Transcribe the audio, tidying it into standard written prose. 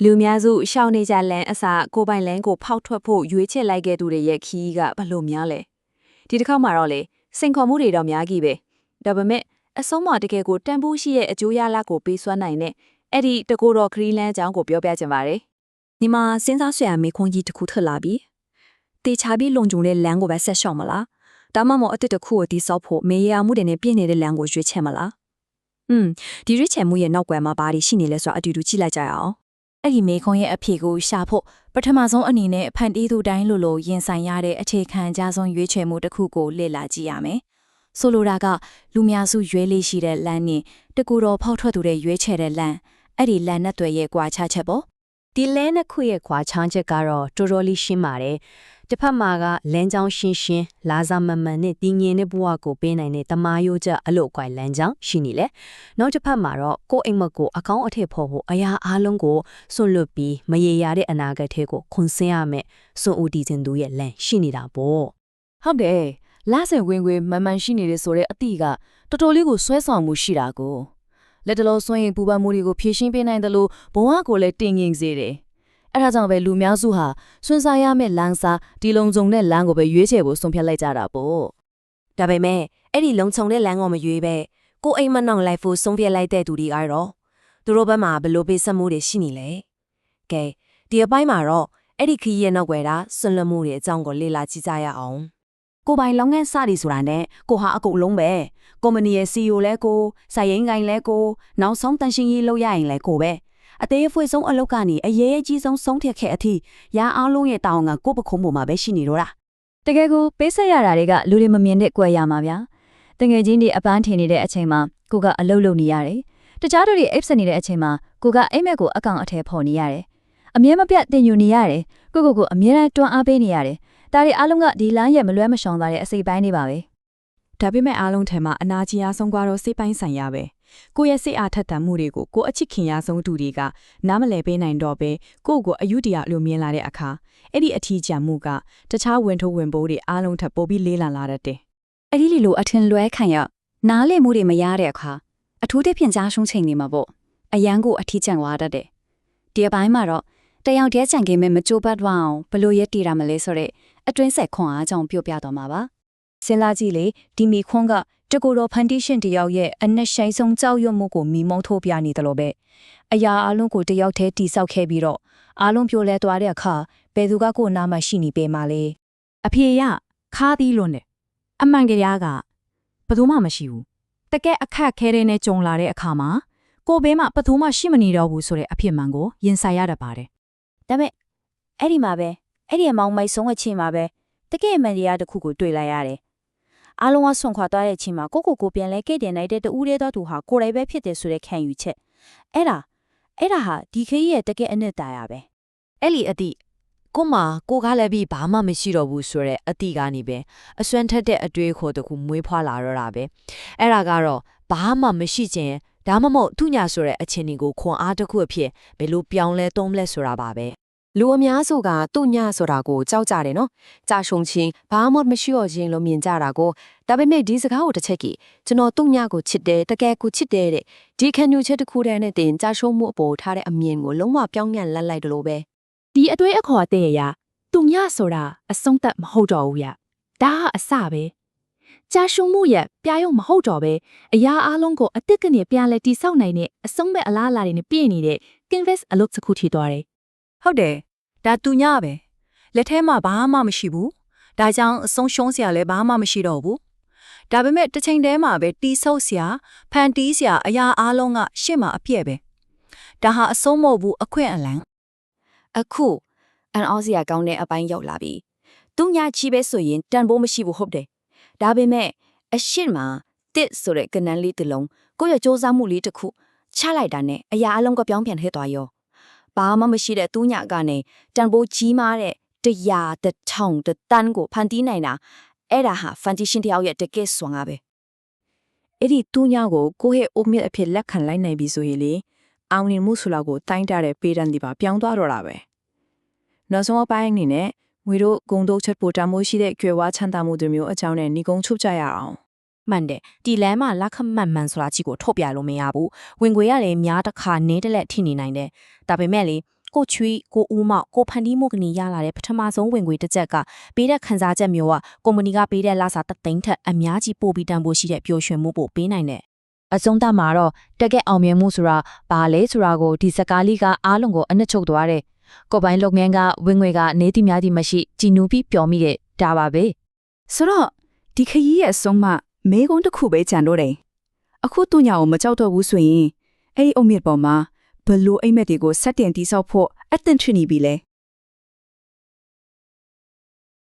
လူများစုရှောင်းနေကြလန်အစာကိုပိုင်လန်ကိုဖောက်ထွက်ဖို့ရွေးချယ်လိုက်ခဲ့သူတွေရဲ့ခီးကဘလို့များလဲဒီတစ်ခါမှတော့လေစိန်ခေါ်မှုတွေတော့များကြီးပဲဒါပေမဲ့အဆုံးမတကယ်ကိုတန်ဖိုးရှိရဲ့အကျိုးရလကိုပေးစွမ်းနိုင်တဲ့အဲ့ဒီတကူတော်ခရီးလန်းအကြောင်းကိုပြောပြချင်ပါတယ်你妈现在虽然没空一的库特拉比，对差别隆重的两个白色小么啦，但妈妈对的库的少破，没也木的呢变的两个月钱么啦。ဒီရွေးချယ်မှုရဲ့နောက်ကွယ်မှာဘာတွေရှိနေလဲဆိုတာအတူတူကြည့်လိုက်ကြရအောင် အဲ့ဒီမေခွန်ရဲ့အဖြေကိုရှာဖို့ပထမဆုံးအနေနဲ့ဖန်တီးသူတိုင်းလိုရင်ဆိုင်ရတဲ့အခြေခံအကြဆုံးရွေးချယ်မှုတစ်ခုကိုလေ့လာကြည့်ရမယ်။ဆိုလိုတာကလူများစုရွေးလေးရှိတဲ့လမ်းနဲ့တကူတော်ဖောက်ထွက်သူတွေရွေးချယ်တဲ့လမ်းအဲ့ဒီလမ်းနဲ့တွေရဲ့ကွာခြားချက်ပေါ့ ဒီလဲနှစ်ခုရဲ့ခွာချောင်းချက်ကတော့တော်တော်လေးရှင်းပါတယ်။တစ်ဖက်မှာကလမ်းကြောင်းရှင်းရှင်းလာစာမမှန်နဲ့တည်ငြိမ်တဲ့ဘဝကိုပေးနိုင်တဲ့တမားရိုးချက်အလို့အကွိုင်လမ်းကြောင်းရှိနေလေ။နောက်တစ်ဖက်မှာတော့ကိုယ့်အိမ်မက်ကိုအကောင့်အထည်ဖော်ဖို့အရာအားလုံးကိုစွန့်လွတ်ပြီးမရေရာတဲ့အနာဂတ်ထဲကိုခွန်ဆင်းရမယ်စွန့်ဦးတည်ခြင်းတို့ရဲ့လမ်းရှိနေတာပေါ့။ ဟုတ်တယ်လဆင်ဝင်ဝင်မန်ရှိနေတယ်ဆိုတဲ့အသည့်ကတော်တော်လေးကိုဆွဲဆောင်မှုရှိတာကိုလက်တလုံးစွန့်ရင်ပူပန်မှုတွေကိုဖြည့်ရှင်းပေးနိုင်တယ်လို့ဘဝကိုလည်းတင်ငင်စေတယ်အဲ့ဒါကြောင့်ပဲလူများစုဟာဆွမ်းစားရမယ့်လမ်းစာဒီလုံခြုံတဲ့လမ်းကိုပဲရွေးချယ်ဖို့ဆုံးဖြတ်လိုက်ကြတာပေါ့ ဒါပေမဲ့အဲ့ဒီလုံခြုံတဲ့လမ်းကိုမရွေးပဲကိုအိမ်မနှောင်လိုက်ဖို့ဆုံးဖြတ်လိုက်တဲ့သူတွေကတော့သူတို့ဘက်မှာဘယ်လိုပေးဆက်မှုတွေရှိနေလဲကဲဒီအပိုင်းမှာတော့အဲ့ဒီခီးရဲ့နောက်ွယ်တာဆွလွတ်မှုတွေအကြောင်းကိုလေ့လာကြည့်ကြရအောင် ကိုပိုင်လောင်းငန်းစသည်ဆိုတာနဲ့ကိုဟာအကုန်လုံးပဲကုမ္ပဏီရဲ့ CEO လဲကိုစိုက်ရင်ကိုင်လဲကိုနောက်ဆုံးတန်ရှင်းရေးလုပ်ရရင်လဲကိုပဲအသေးအဖွဲဆုံးအလုပ်ကနေအရေးအကြီးဆုံးဆုံးဖြတ်ခဲ့အထိရာအားလုံးရဲ့တောင်းကကိုပခုံးပေါ်မှာပဲရှိနေတော့တာ တကယ်ကိုပေးဆက်ရတာတွေကလူတွေမမြင်တဲ့ကွယ်ရမှာဗျာတငယ်ချင်းတွေအပန်းထင်နေတဲ့အချိန်မှာကိုကအလုပ်လုပ်နေရတယ်တခြားတို့တွေအိပ်စက်နေတဲ့အချိန်မှာကိုကအိမ်မက်ကိုအကောင်အထည်ဖော်နေရတယ်အမြဲမပြတ်တင်ယူနေရတယ်ကိုအမြဲတမ်းတွန်းအားပေးနေရတယ်ဒါတွေအားလုံးကဒီလမ်းရဲ့မလွဲမရှောင်သာတဲ့အစိပ်ပိုင်းတွေပါပဲ ဒါပေမဲ့အားလုံးထဲမှာအနာကြီးအားဆုံးကတော့စိတ်ပိုင်းဆိုင်ရာပဲကိုယ့်ရဲ့စိတ်အားထက်သန်မှုတွေကိုကိုအချစ်ခင်ရဆုံးသူတွေကနားမလည်ပေးနိုင်တော့ပဲကိုကိုအယူတရားလိုမြင်လာတဲ့အခါအဲ့ဒီအထီးကျန်မှုကတခြားဝင်ထိုးဝင်ပိုးတွေအားလုံးထပ်ပိုပြီးလေးလံလာတတ်တယ် အဲ့ဒီလိုအထင်လွဲခံရနားလည်မှုတွေမရတဲ့အခါအထူးသဖြင့်ကြားရှုံးချိန်နေမှာပေါ့အရန်ကိုအထီးကျန်သွားတတ်တယ်ဒီအပိုင်းမှာတော့တယောက်တည်းကြံခဲ့မဲ့မကြိုးပတ်သွားအောင်ဘလို့ရက်တည်ရမလဲဆိုတော့အတွင်းဆက်ခွန်အားကြောင့်ပြောပြသွားမှာပါစဉ်းစားကြည့်လေဒီမီခွန်းကတကူတော်ဖန်တီရှင်တယောက်ရဲ့အနက်ရှိုင်းဆုံးကြောက်ရွံ့မှုကိုမိမုံထိုးပြနေတယ်လို့ပဲအရာအလုံးကိုတယောက်တည်းတိဆောက်ခဲ့ပြီးတော့အလုံးပြိုလဲသွားတဲ့အခါဘယ်သူကကိုနာမှရှိနေပေမှာလဲအဖေရခါးသီးလွန်းတယ်အမှန်တရားကဘယ်သူမှမရှိဘူးတကယ်အခက်ခဲတဲ့နဲ့ကြုံလာတဲ့အခါမှာကိုဘေးမှာဘယ်သူမှရှိမနေတော့ဘူးဆိုတဲ့အဖြစ်မှန်ကိုရင်ဆိုင်ရတတ်ပါတယ် ဒါပေမဲ့အဲ့ဒီမှာပဲအဲ့ဒီအမောင်မိုက်ဆုံးအချိန်မှာပဲတကယ်အမှန်တရားတစ်ခုကိုတွေ့လိုက်ရတယ်အားလုံးကဆွန့်ခွာသွားတဲ့အချိန်မှာကိုပြန်လဲကဲ့တင်လိုက်တဲ့တူးတဲ့သူဟာကိုယ်တိုင်ပဲဖြစ်တယ်ဆိုတဲ့ခံယူချက်အဲ့ဒါဟာဒီခေတ်ရဲ့တကယ်အနှစ်သာရပဲ အဲ့လီအတိကိုမကိုကားလည်းပြီးဘာမှမရှိတော့ဘူးဆိုတော့အတိကနေပဲအစွမ်းထက်တဲ့အတွေ့အခေါ်တခုမွေးဖွားလာတော့တာပဲအဲ့ဒါကတော့ဘာမှမရှိခြင်းဒါမှမဟုတ်သူညာဆိုတဲ့အချင်းတွေကိုခွန်အားတစ်ခုအဖြစ်ဘယ်လိုပြောင်းလဲသုံးလဲဆိုတာပါပဲလူအများစုကသူညာဆိုတာကိုကြောက်ကြတယ်နော်ကြာရှုံချင်းဘာမှမရှိတော့ခြင်းလို့မြင်ကြတာကိုဒါပေမဲ့ဒီစကားကိုတစ်ချက်ကြီးကျွန်တော်သူညာကိုချစ်တယ်တကယ်ကိုချစ်တယ်တဲ့ဒီခံယူချက်တစ်ခုတည်းနဲ့တင်ကြာရှုံမှုအပေါ်ထားတဲ့အမြင်ကိုလုံးဝပြောင်းပြန်လတ်လိုက်တယ်လို့ပဲ ဒီအတွေ့အခေါ်အသေးရသူညဆိုတာအဆုံးသက်မဟုတ်တော့ဘူးရဒါကအစပဲကြာရှုံမှုရပြရုံမဟုတ်တော့ပဲအရာအလုံးကိုအစ်စ်ကနေပြန်လဲတိဆောက်နိုင်တဲ့အဆုံးမဲ့အလားအလာတွေနဲ့ပြည့်နေတဲ့ canvas အလုပ်တစ်ခုထိသွားတယ် ဟုတ်တယ်ဒါသူညပဲလက်ထဲမှာဘာမှမရှိဘူးဒါကြောင့်အဆုံးရှုံးစရာလည်းဘာမှမရှိတော့ဘူးဒါပေမဲ့တစ်ချိန်တည်းမှာပဲတီးဆုပ်စရာဖန်တီးစရာအရာအလုံးကရှေ့မှာအပြည့်ပဲဒါဟာအဆုံးမဟုတ်ဘူးအခွင့်အလန်း အခုအန်အောစရာကောင်းတဲ့အပိုင်းရောက်လာပြီသူညာချီပဲဆိုရင်တန်ဖိုးမရှိဘူးဟုတ်တယ်ဒါပေမဲ့အရှိမတစ်ဆိုတဲ့ကနန်းလေးတစ်လုံးကိုယ့်ရဲ့စ조사မှုလေးတစ်ခုချလိုက်တာနဲ့အရာအလုံးကပြောင်းပြန်ထည့်သွားရောဘာမှမရှိတဲ့သူညာကနေတန်ဖိုးကြီးမားတဲ့100 1000တန်းကိုဖန်တီးနိုင်တာအဲ့ဒါဟာဖန်တီရှင်တယောက်ရဲ့တကယ်စွမ်းအားပဲ အဲ့ဒီသူညာကိုကိုယ့်ရဲ့အုတ်မြစ်အဖြစ်လက်ခံလိုက်နိုင်ပြီဆိုရင်လေအောင်မြင်မှုဆိုလောက်ကိုတိုင်းတာတဲ့ပေတံဒီပါပြောင်းသွားတော့တာပဲနောက်ဆုံးအပိုင်းအနေနဲ့ငွေတို့ဂုံတို့ချက်ပိုတမိုးရှိတဲ့ကျွယ်ဝချမ်းသာမှုတွေမျိုးအကြောင်းနဲ့ညီကုန်းချုပ်ကြရအောင် မှန်တယ်ဒီလမ်းမှာလက်ခမှန်မှန်ဆိုတာကြီးကိုထုတ်ပြလို့မရဘူးဝင်ခွေရလည်းများတစ်ခါနင်းတလက်ထိနေနိုင်တယ်ဒါပေမဲ့လေ ကိုချွေးကိုဦးမောက်ကိုဖန်တီးမှုကနေရလာတဲ့ပထမဆုံးဝင်ငွေတစ်ချက်ကပေးတဲ့ခန်းစားချက်မျိုးကကုမ္ပဏီကပေးတဲ့လစာတစ်သိန်းထက်အများကြီးပိုပြီးတန်ဖိုးရှိတဲ့ပျော်ရွှင်မှုပို့ပေးနိုင်တယ် အဆုံးသတ်မှာတော့တကက်အောင်မြင်မှုဆိုတာဘာလဲဆိုတာကိုဒီစကားလေးကအားလုံးကိုအနှစ်ချုပ်သွားတယ်ကိုပိုင်လုပ်ငန်းကဝင်ငွေကနေတိများတိမရှိကြည်နူးပြီးပျော်မိတဲ့ဒါပါပဲ ဆိုတော့ဒီခရီးရဲ့အဆုံးမှမေကုန်းတစ်ခုပဲကြံတော့တယ်အခုသူညာကိုမကြောက်တော့ဘူးဆိုရင်အဲ့ဒီအုံမြစ်ပေါ်မှာဘလို့အိမ်မက်တွေကိုဆက်တင်တိဆောက်ဖို့အသင့်ထွနေပြီလေ